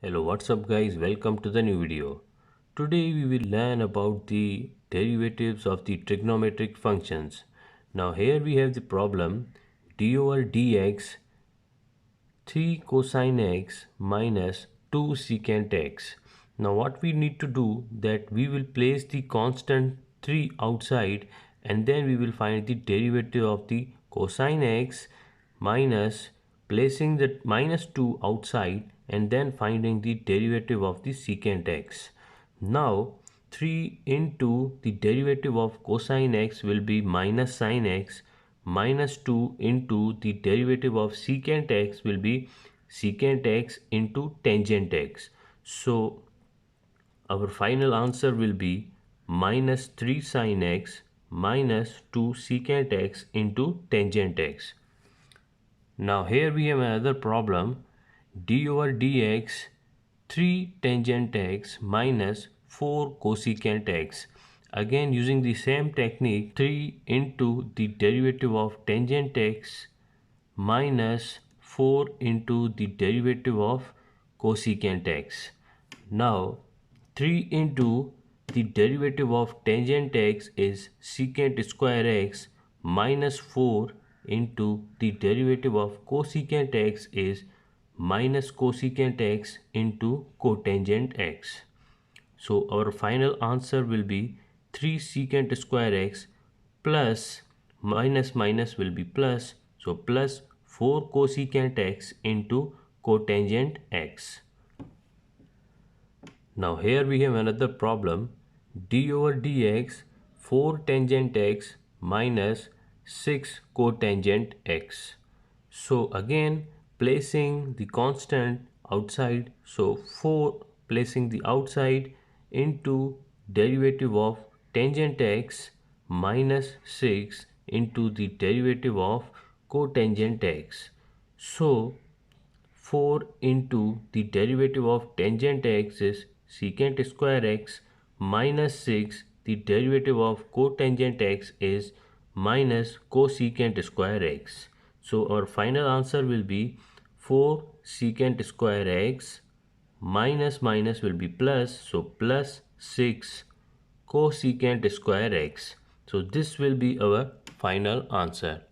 Hello, what's up guys? Welcome to the new video. Today we will learn about the derivatives of the trigonometric functions. Now here we have the problem d over dx 3 cosine x minus 2 secant x. Now what we need to do that we will place the constant 3 outside and then we will find the derivative of the cosine x minus placing the minus 2 outside and then finding the derivative of the secant x. Now 3 into the derivative of cosine x will be minus sine x, minus 2 into the derivative of secant x will be secant x into tangent x. So our final answer will be minus 3 sine x minus 2 secant x into tangent x. Now here we have another problem d over dx 3 tangent x minus 4 cosecant x. Again using the same technique 3 into the derivative of tangent x minus 4 into the derivative of cosecant x. Now 3 into the derivative of tangent x is secant square x minus 4 into the derivative of cosecant x is minus cosecant x into cotangent x. So our final answer will be 3 secant square x plus minus minus will be plus. So plus 4 cosecant x into cotangent x. Now here we have another problem d over dx 4 tangent x minus 6 cotangent x. So again placing the constant outside, so 4 placing the outside into derivative of tangent x minus 6 into the derivative of cotangent x. So 4 into the derivative of tangent x is secant square x minus 6 the derivative of cotangent x is minus cosecant square x. So our final answer will be 4 secant square x minus minus will be plus, so plus 6 cosecant square x. So this will be our final answer.